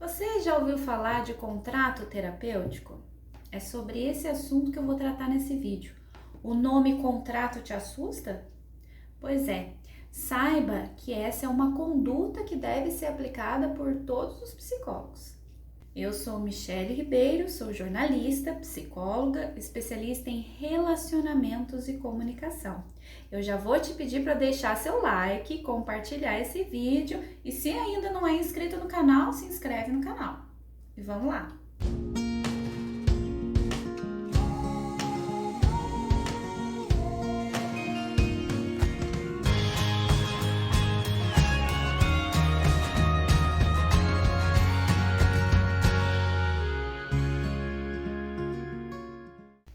Você já ouviu falar de contrato terapêutico? É sobre esse assunto que eu vou tratar nesse vídeo. O nome contrato te assusta? Pois é, saiba que essa é uma conduta que deve ser aplicada por todos os psicólogos. Eu sou Michele Ribeiro, sou jornalista, psicóloga, especialista em relacionamentos e comunicação. Eu já vou te pedir para deixar seu like, compartilhar esse vídeo e se ainda não é inscrito no canal, se inscreve no canal. E vamos lá!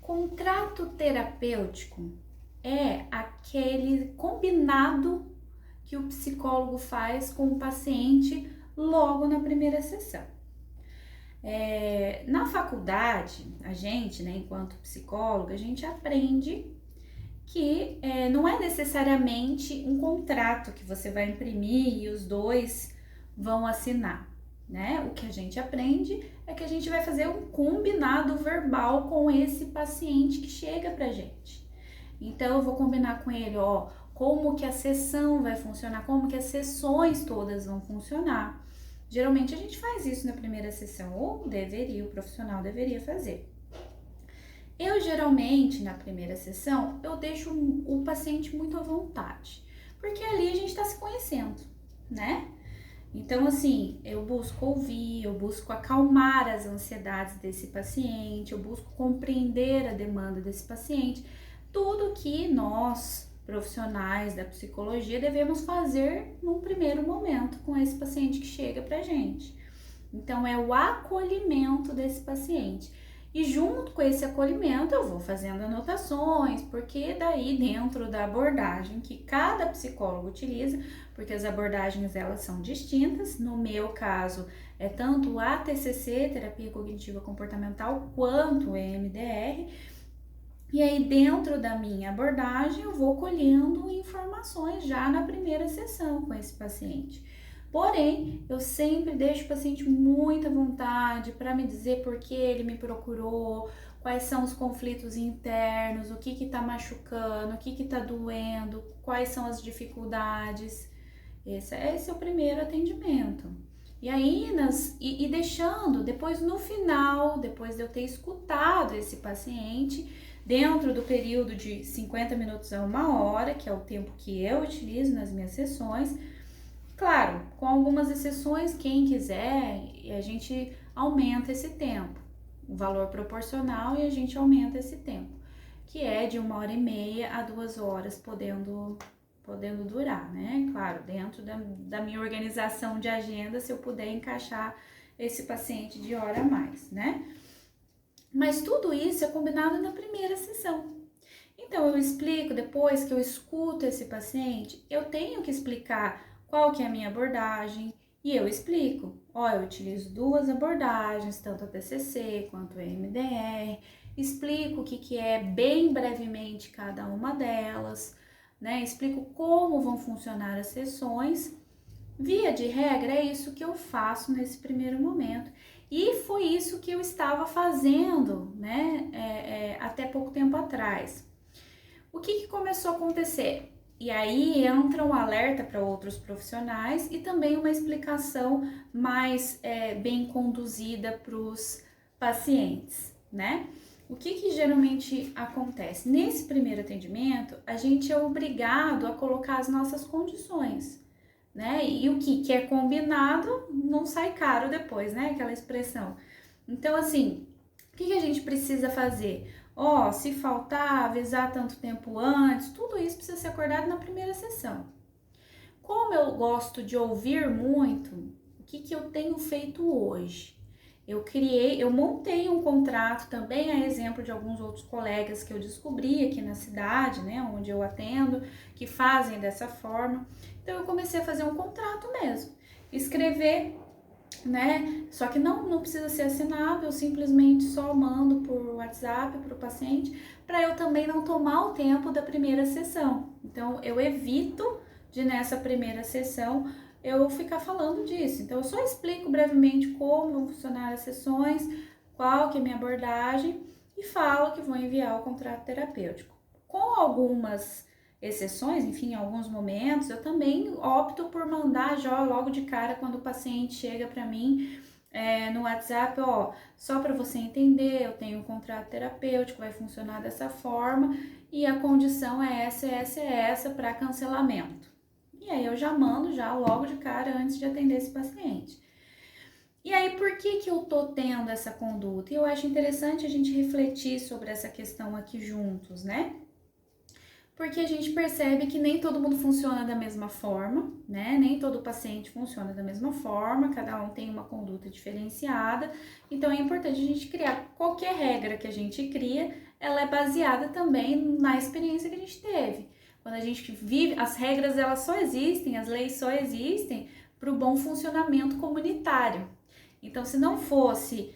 Contrato terapêutico é aquele combinado que o psicólogo faz com o paciente logo na primeira sessão. Na faculdade, a gente, enquanto psicóloga, a gente aprende que não é necessariamente um contrato que você vai imprimir e os dois vão assinar, né? O que a gente aprende é que a gente vai fazer um combinado verbal com esse paciente que chega pra gente. Então, eu vou combinar com ele, como que a sessão vai funcionar, como que as sessões todas vão funcionar. Geralmente, a gente faz isso na primeira sessão, ou o profissional deveria fazer. Eu, geralmente, na primeira sessão, eu deixo o paciente muito à vontade, porque ali a gente tá se conhecendo, né? Então, assim, eu busco ouvir, eu busco acalmar as ansiedades desse paciente, eu busco compreender a demanda desse paciente, tudo que nós, profissionais da psicologia, devemos fazer num primeiro momento com esse paciente que chega pra gente. Então, é o acolhimento desse paciente. E junto com esse acolhimento eu vou fazendo anotações, porque daí dentro da abordagem que cada psicólogo utiliza, porque as abordagens elas são distintas, no meu caso é tanto a TCC, Terapia Cognitiva Comportamental, quanto o EMDR, e aí dentro da minha abordagem eu vou colhendo informações já na primeira sessão com esse paciente. Porém, eu sempre deixo o paciente muito à vontade para me dizer por que ele me procurou, quais são os conflitos internos, o que está machucando, o que está doendo, quais são as dificuldades. Esse é o primeiro atendimento. E aí, deixando, depois no final, depois de eu ter escutado esse paciente, dentro do período de 50 minutos a 1 hora, que é o tempo que eu utilizo nas minhas sessões, claro, com algumas exceções, quem quiser, a gente aumenta esse tempo, o valor proporcional e a gente aumenta esse tempo, que é de 1 hora e meia a 2 horas, podendo durar, né? Claro, dentro da minha organização de agenda, se eu puder encaixar esse paciente de hora a mais, né? Mas tudo isso é combinado na primeira sessão. Então, eu explico, depois que eu escuto esse paciente, eu tenho que explicar qual que é a minha abordagem, e eu explico, eu utilizo 2 abordagens, tanto a TCC quanto a EMDR, explico o que é bem brevemente cada uma delas, né? Explico como vão funcionar as sessões. Via de regra, é isso que eu faço nesse primeiro momento. E foi isso que eu estava fazendo, né, até pouco tempo atrás. O que começou a acontecer? E aí entra um alerta para outros profissionais e também uma explicação mais bem conduzida para os pacientes, né? O que geralmente acontece? Nesse primeiro atendimento, a gente é obrigado a colocar as nossas condições, né? E o que é combinado não sai caro depois, né? Aquela expressão. Então, assim, o que a gente precisa fazer? Se faltar, avisar tanto tempo antes, tudo isso precisa ser acordado na primeira sessão. Como eu gosto de ouvir muito, o que eu tenho feito hoje? Eu montei um contrato também, a exemplo de alguns outros colegas que eu descobri aqui na cidade, né, onde eu atendo, que fazem dessa forma. Então, eu comecei a fazer um contrato mesmo, escrever, né? Só que não precisa ser assinado, eu simplesmente só mando por WhatsApp para o paciente, para eu também não tomar o tempo da primeira sessão. Então, eu evito de nessa primeira sessão eu ficar falando disso. Então, eu só explico brevemente como vão funcionar as sessões, qual que é a minha abordagem e falo que vou enviar o contrato terapêutico. Com algumas exceções, enfim, em alguns momentos, eu também opto por mandar já logo de cara quando o paciente chega para mim no WhatsApp, ó, só para você entender, eu tenho um contrato terapêutico, vai funcionar dessa forma e a condição é essa para cancelamento. E aí eu já mando já logo de cara antes de atender esse paciente. E aí, por que eu tô tendo essa conduta? E eu acho interessante a gente refletir sobre essa questão aqui juntos, né? Porque a gente percebe que nem todo mundo funciona da mesma forma, né? Nem todo paciente funciona da mesma forma, cada um tem uma conduta diferenciada. Então é importante a gente criar qualquer regra que a gente cria, ela é baseada também na experiência que a gente teve. Quando a gente vive, as regras elas só existem, as leis só existem para o bom funcionamento comunitário. Então, se não fosse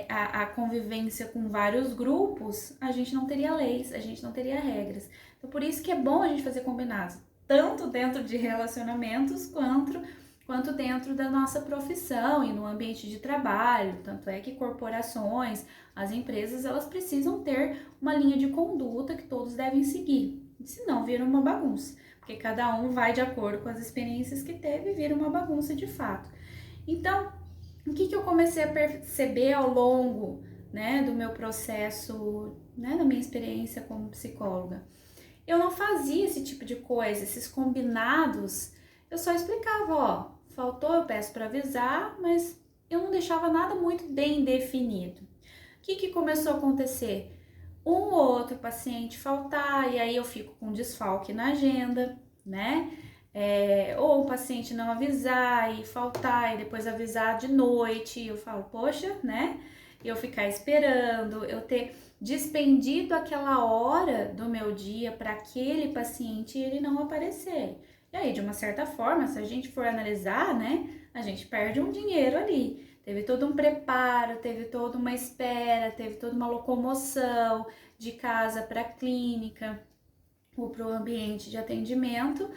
a convivência com vários grupos, a gente não teria leis, a gente não teria regras. Então, por isso que é bom a gente fazer combinados, tanto dentro de relacionamentos quanto dentro da nossa profissão e no ambiente de trabalho. Tanto é que corporações, as empresas, elas precisam ter uma linha de conduta que todos devem seguir. Senão vira uma bagunça, porque cada um vai de acordo com as experiências que teve e vira uma bagunça de fato. Então, o que eu comecei a perceber ao longo, né, do meu processo, né, da minha experiência como psicóloga? Eu não fazia esse tipo de coisa, esses combinados, eu só explicava, ó, faltou, eu peço para avisar, mas eu não deixava nada muito bem definido. O que começou a acontecer? Um ou outro paciente faltar, e aí eu fico com desfalque na agenda, né? Ou o paciente não avisar e faltar, e depois avisar de noite, e eu falo, poxa, né? E eu ficar esperando, eu ter despendido aquela hora do meu dia para aquele paciente e ele não aparecer. E aí, de uma certa forma, se a gente for analisar, né, a gente perde um dinheiro ali. Teve todo um preparo, teve toda uma espera, teve toda uma locomoção de casa para a clínica ou para o ambiente de atendimento,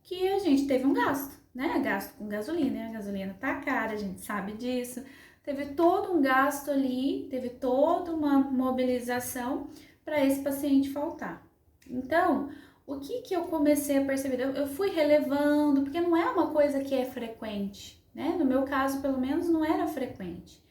que a gente teve um gasto, né? Gasto com gasolina, a gasolina tá cara, a gente sabe disso. Teve todo um gasto ali, teve toda uma mobilização para esse paciente faltar. Então, o que eu comecei a perceber? Eu fui relevando, porque não é uma coisa que é frequente, né? No meu caso, pelo menos, não era frequente.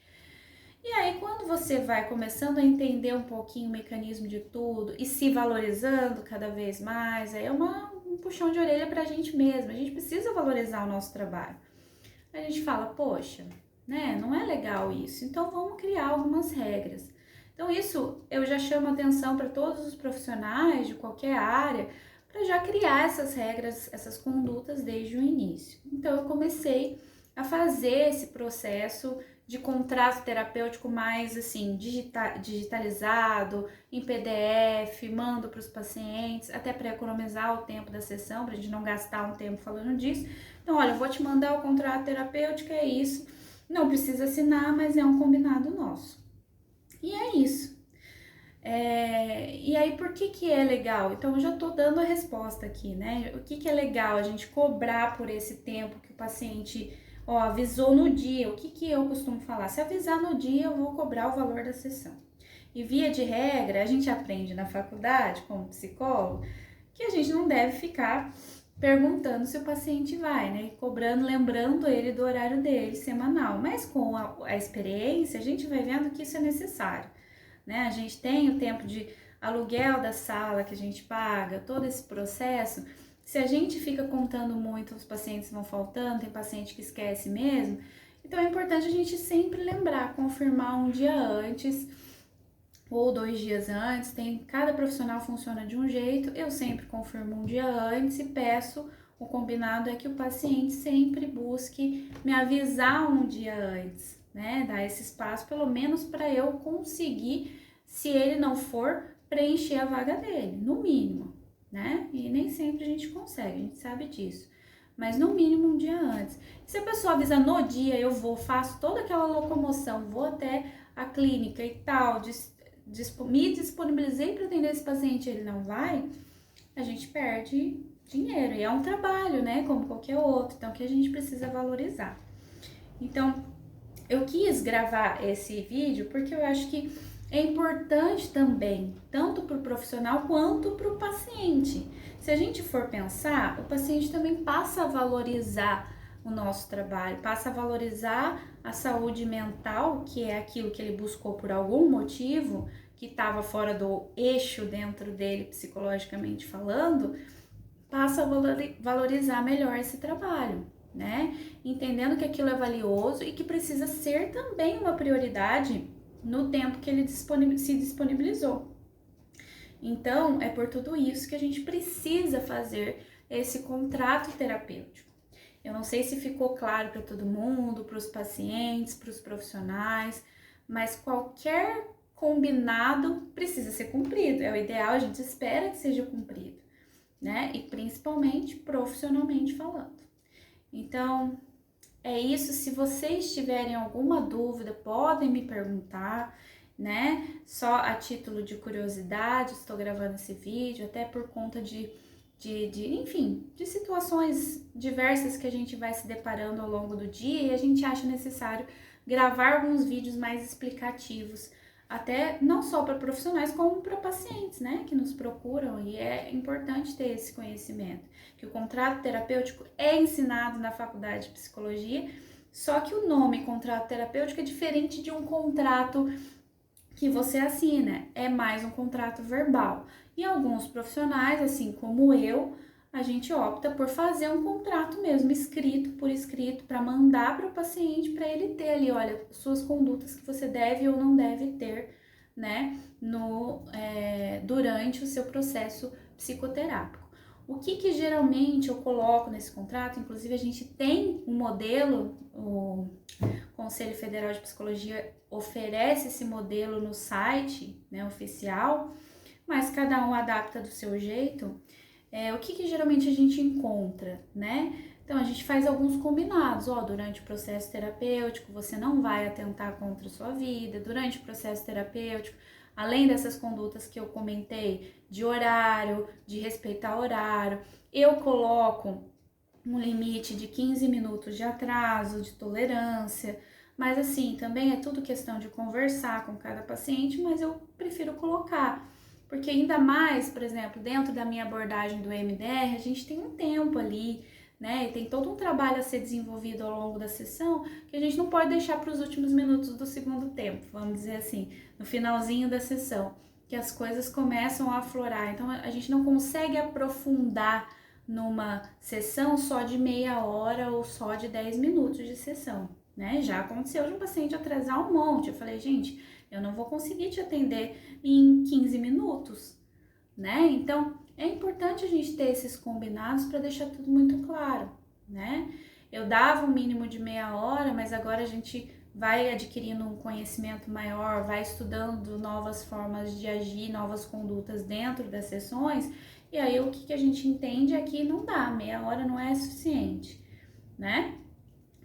E aí, quando você vai começando a entender um pouquinho o mecanismo de tudo e se valorizando cada vez mais, aí é um puxão de orelha pra gente mesmo. A gente precisa valorizar o nosso trabalho. A gente fala, poxa, né, não é legal isso, então vamos criar algumas regras. Então isso eu já chamo atenção para todos os profissionais de qualquer área, para já criar essas regras, essas condutas desde o início. Então eu comecei a fazer esse processo de contrato terapêutico mais assim, digitalizado, em PDF, mando para os pacientes, até para economizar o tempo da sessão, para a gente não gastar um tempo falando disso. Então, olha, eu vou te mandar o contrato terapêutico, é isso. Não precisa assinar, mas é um combinado nosso. E é isso. E aí, por que é legal? Então, eu já tô dando a resposta aqui, né? O que é legal a gente cobrar por esse tempo que o paciente, ó, avisou no dia? O que eu costumo falar? Se avisar no dia, eu vou cobrar o valor da sessão. E via de regra, a gente aprende na faculdade, como psicólogo, que a gente não deve ficar perguntando se o paciente vai, né? Cobrando, lembrando ele do horário dele semanal. Mas com a experiência, a gente vai vendo que isso é necessário, né? A gente tem o tempo de aluguel da sala que a gente paga, todo esse processo. Se a gente fica contando muito, os pacientes vão faltando, tem paciente que esquece mesmo. Então é importante a gente sempre lembrar, confirmar um dia antes ou 2 dias antes. Cada profissional funciona de um jeito, eu sempre confirmo um dia antes e peço, o combinado é que o paciente sempre busque me avisar um dia antes, né? Dar esse espaço pelo menos para eu conseguir, se ele não for, preencher a vaga dele, no mínimo, né? E nem sempre a gente consegue, a gente sabe disso. Mas no mínimo um dia antes. Se a pessoa avisa no dia, eu vou, faço toda aquela locomoção, vou até a clínica e tal, me disponibilizei para atender esse paciente, ele não vai, a gente perde dinheiro e é um trabalho, né, como qualquer outro, então que a gente precisa valorizar. Então, eu quis gravar esse vídeo porque eu acho que é importante também, tanto para o profissional quanto para o paciente. Se a gente for pensar, o paciente também passa a valorizar o nosso trabalho, passa a valorizar a saúde mental, que é aquilo que ele buscou por algum motivo, que estava fora do eixo dentro dele, psicologicamente falando, passa a valorizar melhor esse trabalho, né? Entendendo que aquilo é valioso e que precisa ser também uma prioridade no tempo que ele se disponibilizou. Então, é por tudo isso que a gente precisa fazer esse contrato terapêutico. Eu não sei se ficou claro para todo mundo, para os pacientes, para os profissionais, mas qualquer combinado precisa ser cumprido. É o ideal, a gente espera que seja cumprido, né? E principalmente profissionalmente falando. Então, é isso. Se vocês tiverem alguma dúvida, podem me perguntar, né? Só a título de curiosidade, estou gravando esse vídeo, até por conta enfim, de situações diversas que a gente vai se deparando ao longo do dia e a gente acha necessário gravar alguns vídeos mais explicativos, até não só para profissionais, como para pacientes, né, que nos procuram, e é importante ter esse conhecimento, que o contrato terapêutico é ensinado na faculdade de psicologia, só que o nome contrato terapêutico é diferente de um contrato que você assina, é mais um contrato verbal. E alguns profissionais, assim como eu, a gente opta por fazer um contrato mesmo, escrito por escrito, para mandar para o paciente, para ele ter ali, olha, suas condutas que você deve ou não deve ter, né, durante o seu processo psicoterápico. O que geralmente eu coloco nesse contrato, inclusive a gente tem um modelo, o Conselho Federal de Psicologia oferece esse modelo no site, né, oficial, mas cada um adapta do seu jeito. O que geralmente a gente encontra, né? Então, a gente faz alguns combinados, durante o processo terapêutico, você não vai atentar contra a sua vida, durante o processo terapêutico, além dessas condutas que eu comentei, de horário, de respeitar horário, eu coloco um limite de 15 minutos de atraso, de tolerância, mas assim, também é tudo questão de conversar com cada paciente, mas eu prefiro colocar, porque ainda mais, por exemplo, dentro da minha abordagem do MDR, a gente tem um tempo ali, né, e tem todo um trabalho a ser desenvolvido ao longo da sessão, que a gente não pode deixar para os últimos minutos do segundo tempo, vamos dizer assim, no finalzinho da sessão, que as coisas começam a aflorar, então a gente não consegue aprofundar numa sessão só de meia hora ou só de 10 minutos de sessão, né? Já aconteceu de um paciente atrasar um monte. Eu falei, gente, eu não vou conseguir te atender em 15 minutos, né? Então, é importante a gente ter esses combinados para deixar tudo muito claro, né? Eu dava um mínimo de meia hora, mas agora a gente vai adquirindo um conhecimento maior, vai estudando novas formas de agir, novas condutas dentro das sessões, e aí o que a gente entende é que não dá, meia hora não é suficiente, né?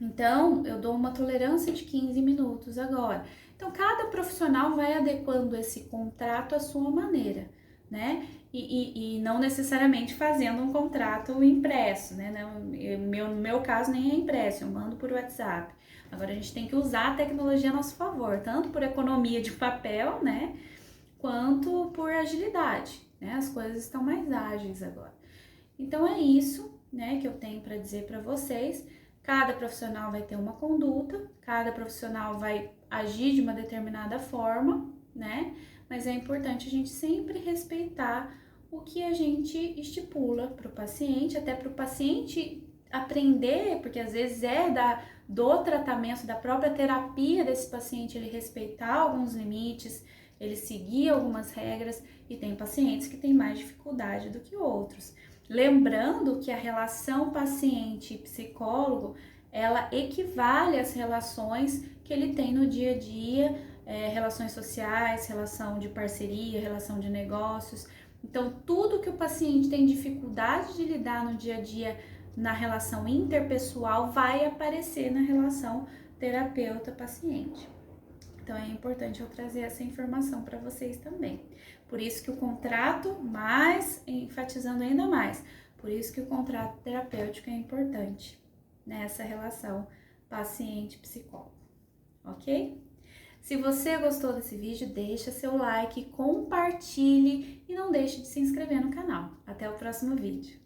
Então, eu dou uma tolerância de 15 minutos agora. Então, cada profissional vai adequando esse contrato à sua maneira, né? E não necessariamente fazendo um contrato impresso, né? No meu caso, nem é impresso, eu mando por WhatsApp. Agora, a gente tem que usar a tecnologia a nosso favor, tanto por economia de papel, né? Quanto por agilidade, né? As coisas estão mais ágeis agora. Então, é isso, né, que eu tenho para dizer para vocês. Cada profissional vai ter uma conduta, cada profissional vai agir de uma determinada forma, né? Mas é importante a gente sempre respeitar o que a gente estipula para o paciente, até para o paciente aprender, porque às vezes do tratamento, da própria terapia desse paciente, ele respeitar alguns limites, ele seguir algumas regras, e tem pacientes que têm mais dificuldade do que outros. Lembrando que a relação paciente e psicólogo, ela equivale às relações que ele tem no dia a dia, relações sociais, relação de parceria, relação de negócios. Então, tudo que o paciente tem dificuldade de lidar no dia a dia na relação interpessoal vai aparecer na relação terapeuta-paciente. Então, é importante eu trazer essa informação para vocês também. Por isso que o contrato, enfatizando ainda mais, Por isso que o contrato terapêutico é importante nessa relação paciente-psicólogo, ok? Se você gostou desse vídeo, deixa seu like, compartilhe e não deixe de se inscrever no canal. Até o próximo vídeo.